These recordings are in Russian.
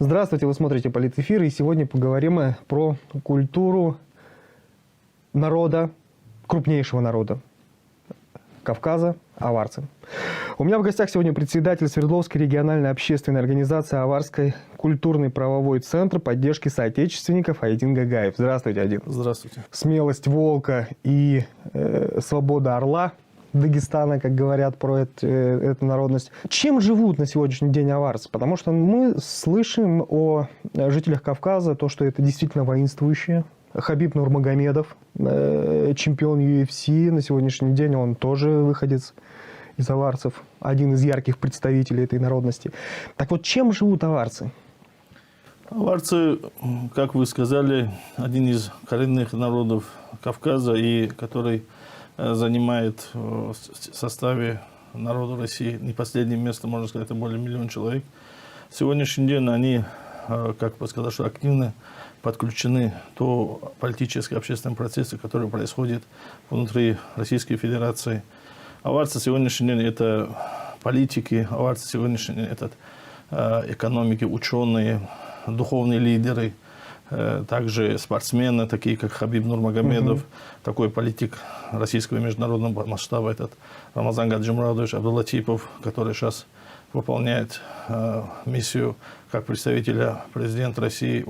Здравствуйте, вы смотрите Политэфир, и сегодня поговорим про культуру народа, крупнейшего народа Кавказа, аварцы. У меня в гостях сегодня председатель Свердловской региональной общественной организации «Аварский культурный правовой центр поддержки соотечественников» Айдин Гагаев. Здравствуйте, Айдин. Здравствуйте. Смелость волка и свобода орла Дагестана, как говорят про эту народность. Чем живут на сегодняшний день аварцы? Потому что мы слышим о жителях Кавказа, то, что это действительно воинствующие. Хабиб Нурмагомедов, чемпион UFC, на сегодняшний день он тоже выходец из аварцев, один из ярких представителей этой народности. Так вот, чем живут аварцы? Аварцы, как вы сказали, один из коренных народов Кавказа, и который занимает в составе народа России не последнее место, можно сказать, это более миллиона человек. В сегодняшний день они, как бы сказать, что активно подключены то политические и общественные процессы, которые происходят внутри Российской Федерации. Аварцы сегодняшний день это политики, аварцы сегодняшний день это экономики, ученые, духовные лидеры, также спортсмены, такие как Хабиб Нурмагомедов, такой политик российского и международного масштаба, этот Рамазан Гаджимурадович Абдуллатипов, который сейчас выполняет миссию как представителя президента России,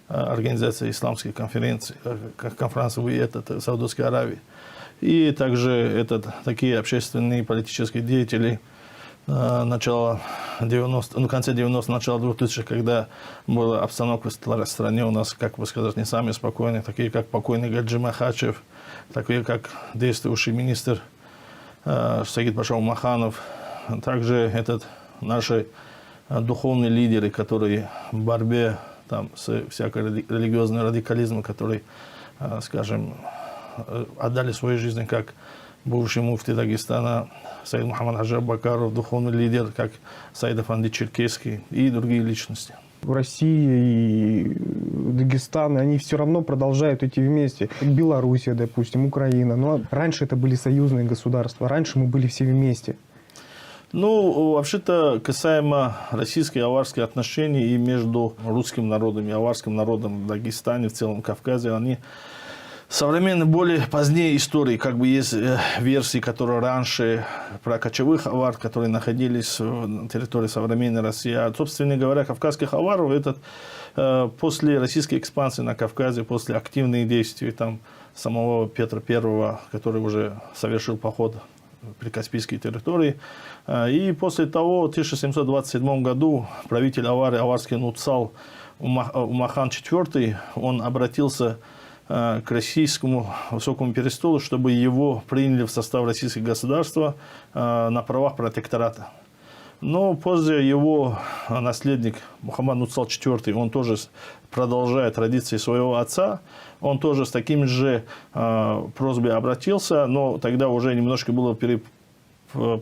организации исламской конференции, в Саудовской Аравии. И также такие общественные и политические деятели начала 90-х, конце 90-х, начало 2000-х, когда была обстановка в стране у нас, как бы сказать, не самые спокойные, такие как покойный Гаджи Махачев, такие как действующий министр Сагид Пашау Маханов, также наши духовные лидеры, которые в борьбе с всякой религиозным радикализмом, которые, скажем, отдали свою жизнь, как бывший муфти Дагестана Саид Мухаммад Хаджи Аббакаров, духовный лидер, как Саид Афанди Черкесский и другие личности. В России и Дагестан, они все равно продолжают идти вместе. Белоруссия, допустим, Украина. Но раньше это были союзные государства, раньше мы были все вместе. Ну, вообще-то, касаемо российско-аварских отношений и между русским народом и аварским народом в Дагестане, в целом Кавказе, они современные, более позднее истории, как бы есть версии, которые раньше про кочевых авар, которые находились на территории современной России. А, собственно говоря, кавказских аваров, после российской экспансии на Кавказе, после активных действий самого Петра I, который уже совершил поход при Каспийской территории. И после того, в 1727 году, правитель авары, аварский нуцал Умахан IV, он обратился к российскому высокому престолу, чтобы его приняли в состав российского государства на правах протектората. Но позже его наследник Мухаммад Нуцал IV, он тоже продолжая традиции своего отца, он тоже с таким же просьбой обратился, но тогда уже немножко было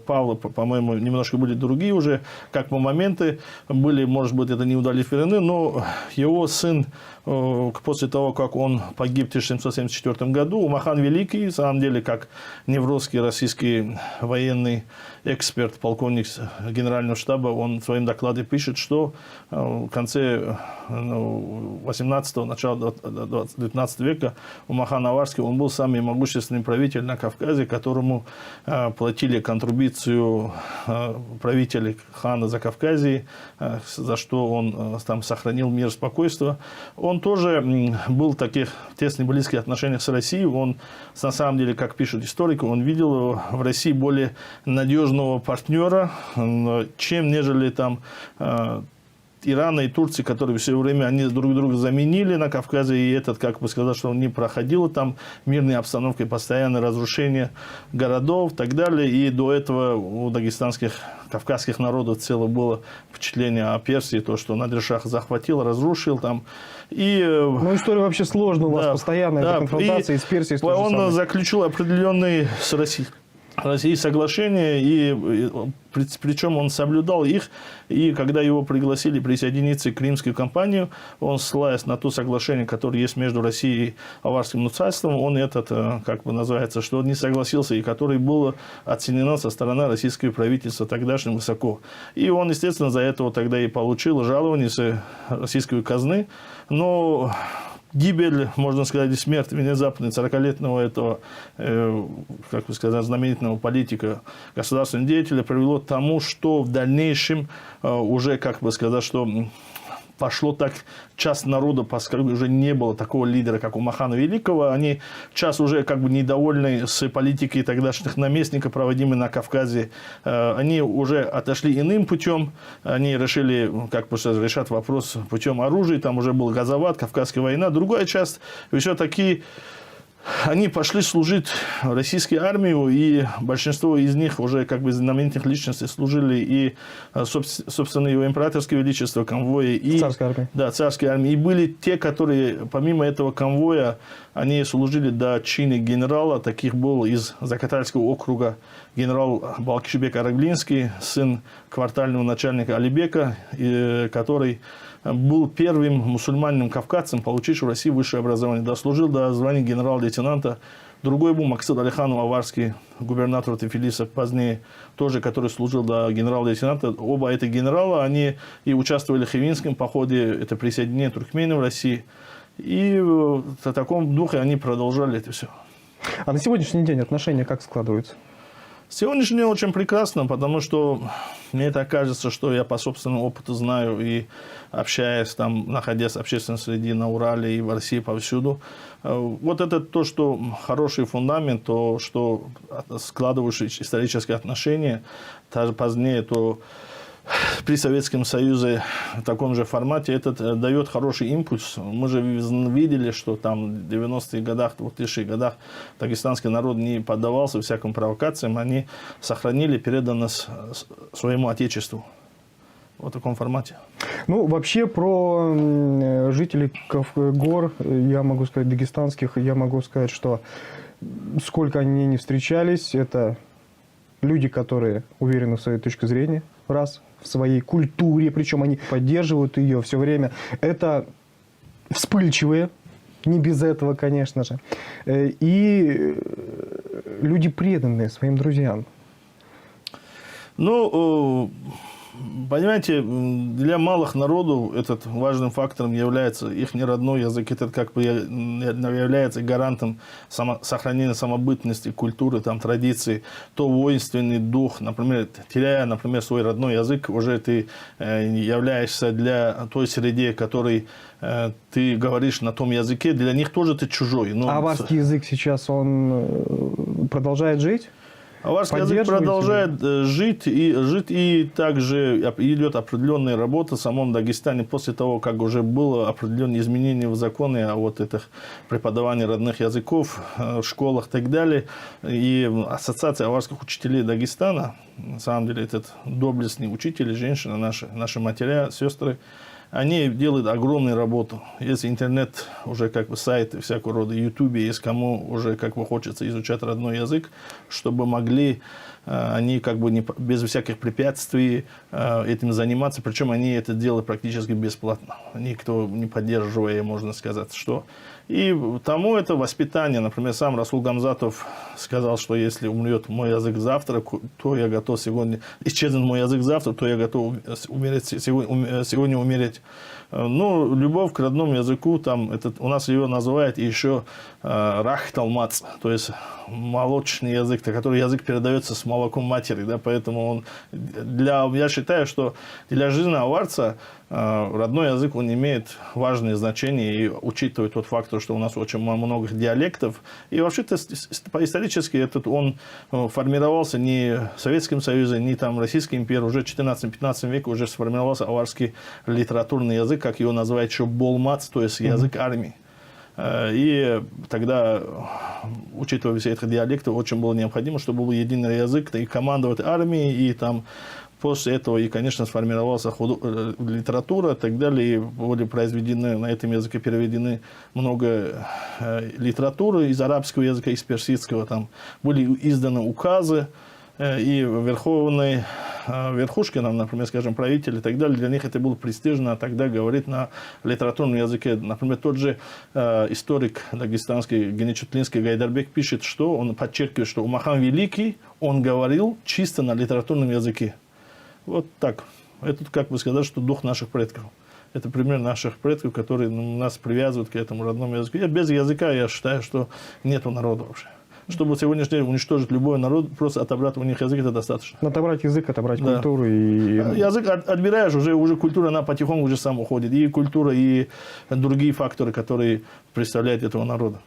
Павла, по-моему, немножко были другие уже, как бы моменты были, может быть, это не удовлетворены, но его сын, после того, как он погиб в 1774 году, Умахан Великий, на самом деле, как неврозский российский военный эксперт, полковник генерального штаба, он в своем докладе пишет, что в конце 18-го, начала 19 века Умахан Аварский, он был самый могущественный правитель на Кавказе, которому платили контрибуцию правителей хана Закавказья, за что он там сохранил мир и спокойствие. Он тоже был в таких тесных близких отношениях с Россией. Он, на самом деле, как пишут историки, он видел в России более надежного партнера, чем нежели Ирана и Турции, которые все время они друг друга заменили на Кавказе, и как бы сказать, что он не проходил там мирной обстановкой, постоянное разрушение городов и так далее. И до этого у дагестанских, кавказских народов целое было впечатление о Персии, то, что Надир-Шах захватил, разрушил там. Ну, история вообще сложная, у вас постоянная конфронтация с Персией. Он заключил определенные с России соглашения, и причем он соблюдал их, и когда его пригласили присоединиться к Римской компанию, он, ссылаясь на то соглашение, которое есть между Россией и Аварским нуцарством, он этот, как бы называется, что он не согласился, и который было оценено со стороны российского правительства тогдашним высоко. И он, естественно, за это тогда и получил жалование с российской казны, но гибель, можно сказать, и смерть внезапно 40-летнего этого, как бы сказать, знаменитого политика, государственного деятеля привело к тому, что в дальнейшем уже, как бы сказать, что пошло так, часть народа, поскольку уже не было такого лидера, как у Махана Великого, они часть уже как бы недовольны с политикой тогдашних наместников, проводимой на Кавказе, они уже отошли иным путем, они решили, как бы сказать, решать вопрос путем оружия, там уже был Газоват, Кавказская война, другая часть, все-таки они пошли служить в российскую армию, и большинство из них уже как бы знаменитых личностей служили и, собственно, его императорское величество, конвои. И, царской армии. Да, царской армии. И были те, которые, помимо этого конвоя, они служили до чина генерала. Таких был из Закатальского округа генерал Балкишбек Араглинский, сын квартального начальника Алибека, который был первым мусульманином-кавказцем, получившим в России высшее образование. Дослужил до звания генерал-лейтенанта. Другой был Максут Алиханов Аварский, губернатор Тифилиса, позднее тоже, который служил до генерал-лейтенанта. Оба эти генерала, они и участвовали в Хивинском походе, это присоединение туркменов в России. И в таком духе они продолжали это все. А на сегодняшний день отношения как складываются? Сегодняшний день очень прекрасно, потому что мне так кажется, что я по собственному опыту знаю и общаясь там, находясь в общественной среде на Урале и в России повсюду. Вот это то, что хороший фундамент, то, что складывающие исторические отношения, даже позднее, то при Советском Союзе в таком же формате, это дает хороший импульс. Мы же видели, что там в 90-х годах, 2000-х годах дагестанский народ не поддавался всяким провокациям, они сохранили преданность своему отечеству. В таком формате. Ну, вообще про жителей гор, я могу сказать, дагестанских, я могу сказать, что сколько они не встречались, это люди, которые уверены в своей точке зрения, раз, в своей культуре, причем они поддерживают ее все время. Это вспыльчивые, не без этого, конечно же, и люди преданные своим друзьям. Ну, понимаете, для малых народов этот важным фактором является их неродной язык. Это как бы является гарантом сохранения самобытности, культуры, там, традиций. То воинственный дух, например, теряя, например, свой родной язык, уже ты являешься для той среды, которой ты говоришь на том языке, для них тоже ты чужой. Но... А аварский язык сейчас, он продолжает жить? Аварский язык продолжает жить, и также идет определенная работа в самом Дагестане после того, как уже было определенные изменения в законе о вот этих преподавании родных языков в школах и так далее. И Ассоциация аварских учителей Дагестана, на самом деле, этот доблестный учитель, женщины, наши матеря, сестры, они делают огромную работу. Есть интернет, уже как бы сайты всякого рода, YouTube, есть кому уже как бы хочется изучать родной язык, чтобы могли они как бы без всяких препятствий этим заниматься. Причем они это делают практически бесплатно. Никто не поддерживая, можно сказать, что... И тому это воспитание. Например, сам Расул Гамзатов сказал, что если умрет мой язык завтра, то я готов сегодня... Исчезнет мой язык завтра, то я готов сегодня умереть. Ну, любовь к родному языку, там, у нас ее называют еще рах талмац, то есть молочный язык, который язык передается с молоком матери, да, поэтому я считаю, что для жизни аварца родной язык, он имеет важное значение, и учитывая тот факт, что у нас очень много диалектов, и вообще-то исторически он формировался не в Советском Союзе, не там Российской империи, уже в 14-15 веке уже сформировался аварский литературный язык, как его называют еще болмац, то есть язык армии. И тогда, учитывая все эти диалекты, очень было необходимо, чтобы был единый язык, и командовать армией, и там После этого и, конечно, сформировалась литература и так далее. И были произведены, на этом языке переведены много литературы из арабского языка, из персидского. Там были изданы указы. И верховные верхушки, нам, например, скажем, правители и так далее, для них это было престижно тогда говорить на литературном языке. Например, тот же историк дагестанский Генечутлинский Гайдарбек пишет, что он подчеркивает, что Умахан Великий, он говорил чисто на литературном языке. Вот так. Это, как бы сказать, что дух наших предков. Это пример наших предков, которые нас привязывают к этому родному языку. Без языка, я считаю, что нету народа вообще. Чтобы сегодняшний день уничтожить любой народ, просто отобрать у них язык, это достаточно. Отобрать язык, отобрать Да. культуру. И... Язык отбираешь, уже культура, она потихоньку уже сам уходит. И культура, и другие факторы, которые представляют этого народа.